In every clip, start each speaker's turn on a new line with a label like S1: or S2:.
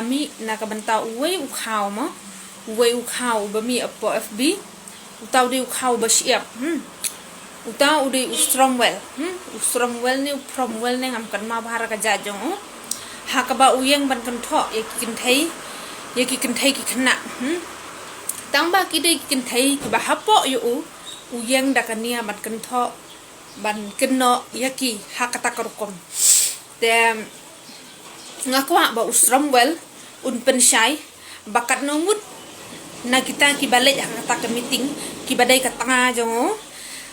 S1: ami nak bentau uwe ukau mo uwe ukau bami apa FB utau di ukau basiap utau di scromwel scromwel ni scromwel ni ngam kan ma bahara ka jajong hakaba uyeng ban kynthoh ya kynthei ki khna tangba ki dei kynthei ki ba hapo yu uyeng dakania ban kynthoh ban keno yaki hakata karukom te ngakwa ba scromwel un pensyai bakat nomut na kita ki balik hakata ke meeting ki badai ka tanga jong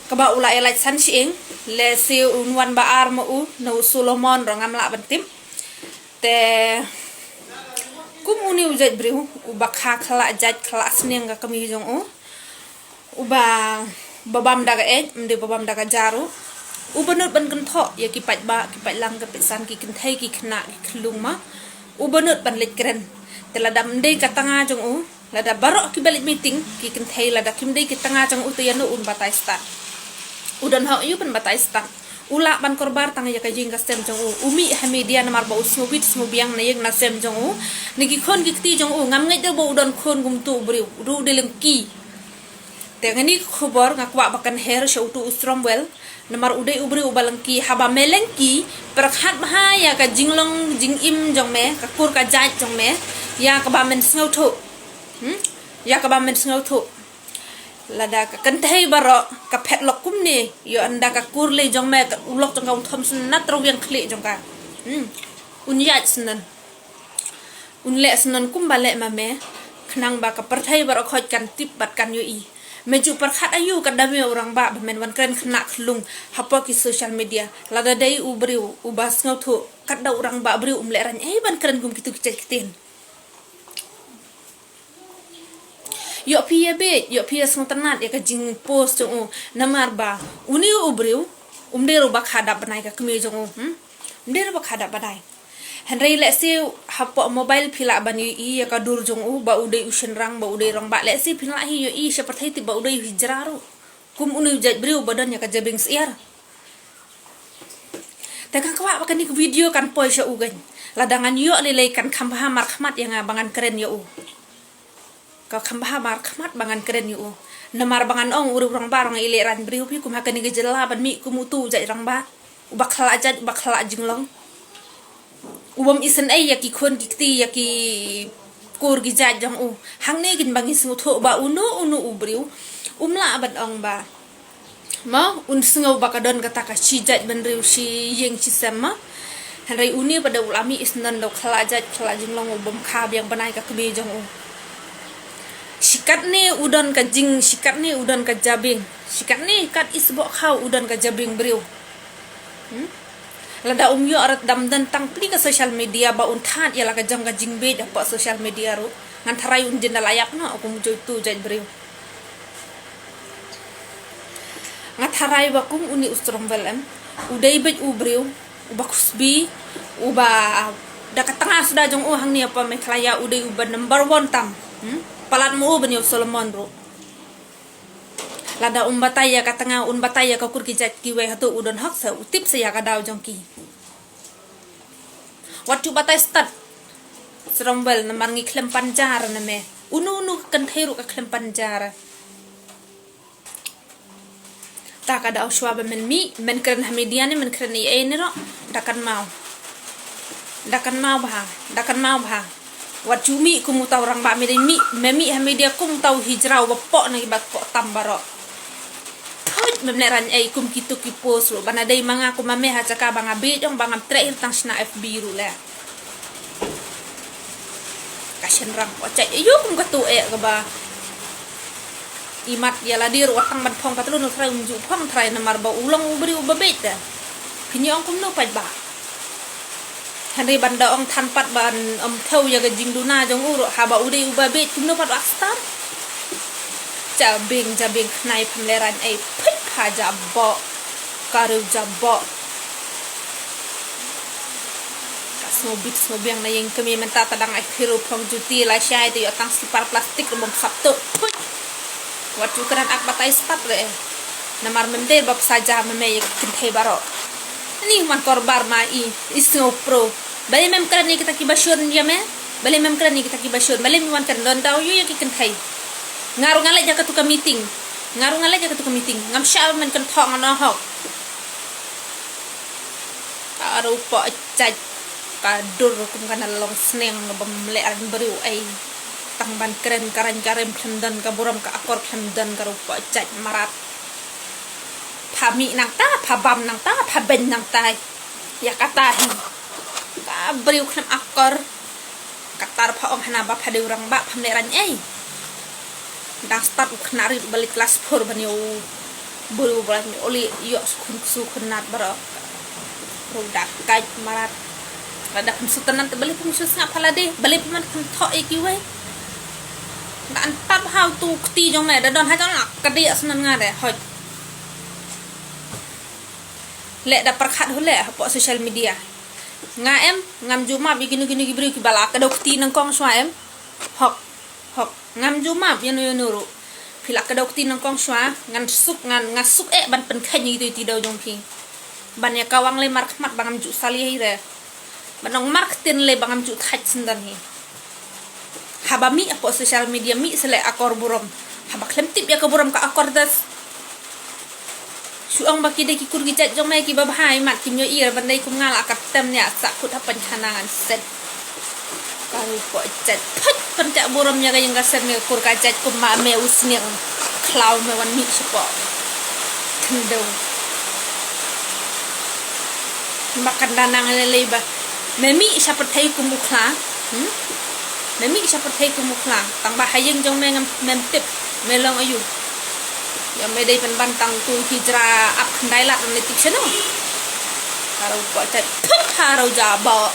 S1: ka ba ula elai san sieng le se unwan ba ar mo no Solomon ro ngamla bantim te kum uni ujat briu ubakha khala jat khala sneng ka kami jong uba babam daga mde babam daga jaru ubanut ban kynthoh ya ki pat lang ka pesan ki kynthei ki khna ki khlung ma ubanut ban let kren telada mde ka tanga jong lada barok ki balik meeting ki kynthei lada kimde ki tanga jong utayano un batai start udan ha yu ban batai start ula ban korbar tanga ya ka jing ka sem jong umi ha media namar ba usmobit smobiang na yeng na sem jong niki khon ki ti jong ngam ngai da bo udan khon gum tu briu ru deleng ki tengani khobor ngakwa bakan her shautu scromwel namar udai ubri ubalengki haba melengki perkhat bahaya ka jinglong jingim jong me ka kur ka jat jong me ya ka ba men snau tho ya ka ba men snau tho lada ka kynthei baro ka phetlok kum ni yo anda ka kur le jong me ka ulok jong ka thom snat ro wiang khle jong ka un yat snan un le snan kum bale ma me khnang ba ka perthai baro khoj kan tip bat kan yo i meju perkhat ayu kadami orang ba men wan kren khna khlung hapo ki social media lada dai ubriu ubas ngau thu kadda orang ba briu umle ran ban kren gum kitu kitin yo pia snotnat ya ka jing post jong namar ba uni ubriu umde ro ba khada banai ka kmi jong umde ro ba khada banai henry le si hapo mobile phila bani I ya ka dur jong ba udai ushen rang ba udai rong ba le si phila hi yo I seperti ti ba udai hijraru kum unu jat briu badan ya ka jabing siar ta kan kwa ba kan ni video kan poi sha ugan ladangan yo lele kan khambha mar khmat yang bangan keren yo ka khambha mar khmat bangan keren yo namar bangan ong uru rong barang ile ran briu pi kum hakan ni gejela ban mi kum utu jat rang ba ubakhala jat ubakhala jinglong ubam isen ai ya ki khon ki ya ki kur gi jat jong hang ne gin bangi sngu tho ba unu ubriu umla ban ong ba ma un sngu ba ka don kata ka chi jat ban riu si yeng chi sama hanrai uni pada ulami isnan do khala jat khala jinglong ubam kha biang banai ka kbe jong sikat ni udon ka jing sikat ni udon ka jabing sikat ni kat isbo khau udon ka jabing briu lada yo arat dam dan tang pli ka social media ba un than ya la ka jam ka jingbe da pa social media ro ngan tharai un jin layak na aku mujo tu jaj briu ngat tharai ba kum uni scromwel udai bet ubriu uba kusbi uba da ka tanga sudah jong hang ni apa me khlaya udai uba number 1 tam palat mu ben yo Solomon ro lada bataya ka tanga bataya ka kur ki jat ki we hatu udon hak sa utip sa ya ka daw jong ki watu batai start scromwel namar ngi khlem panjar na me unu kynthei ru ka khlem panjar ta ka daw shwa ba men kren ha media ni men kren ni e ni ro dakan mau ba wat cumi kum taw rang ba me mi ha media kum taw hijrau ba po na ibat po tambaro memleran ai kum kitu ki post ro bana dai manga ko mame ha chaka banga be jong banga trail tang sna FB ru le kashen rang ko chai yo kum ka tu e ka ba imat ya la dir watang ban phong patlu no trai unju phong trai na mar ba ulong ubri ubabet da pinyo ong kum no pa ba hanri banda ong than pat ban thau ya ga jing duna jong uro ha ba udai ubabet kum no pat akstar jabing nai pemleran ai pit pa jabo karu jabo snobit na yang kami menta tadang ai phiru phong juti la syai tu tang sipar plastik lembong sabtu watu keran ak batai spat re namar mende bab saja meme kynthei baro ni man korbar mai isno pro bayi mem keran ni kita ki basyur ya me balik mem keren ni kita ki basyur balik mi wan kan don tahu yu ki kynthei ngaru ngalek ja ketuka meeting ngam syal men kan thong ana hok aru po caj ka dur kum kana long sneng bam le an beriu ai tang ban keren karan karem khendan ka buram ka akor khendan ka rupa caj marat phami nang ta phabam nang ta phaben nang tai ya kata hi ka beriu khem akor katar pha ong hana ba phadeu rangbah phamle ran ai dah start ukhnari balik kelas 4 banyo buru bulan oli yo su khnat bara roda kaj marat ada pemsutenan balik pemsus ngap halade balik peman kynthoh iki we ndak antap how tu kti jong me da don ha jong kadi asnan ngare hoj le da perkhat hole po social media nga em ngam juma begini gibri ki bala ka dokti nang kong swa em hok ngam juma yenu ru phila ka dokti nang kong swa ngan suk ngasuk ban pen khanyi ti do jong phi ban ya kawang le mark mat bangam ju sali hi re banong mark tin le bangam ju thach sindan hi haba mi po social media mi sele akor burom haba klem tip ya ka burom ka akor das suang baki de ki kur gi chat jong mai ki babhai mat kim yo ir ban dai kum ngal akat tem nya sa khut ha panchanangan set karu po chat phat pan cha burom nya ga yang ga set me kur ka chat kum ma me usniang klau me wan mi sepo thendo makan danang le ba me mi sa pathai kum mukhla Nami isa perthai ku mukla tang ba hayeng jong me mem tip me long ayu ya me dei pen bantang tu hijra ap khandai la ne tik chano karo ko chat phut haro ja ba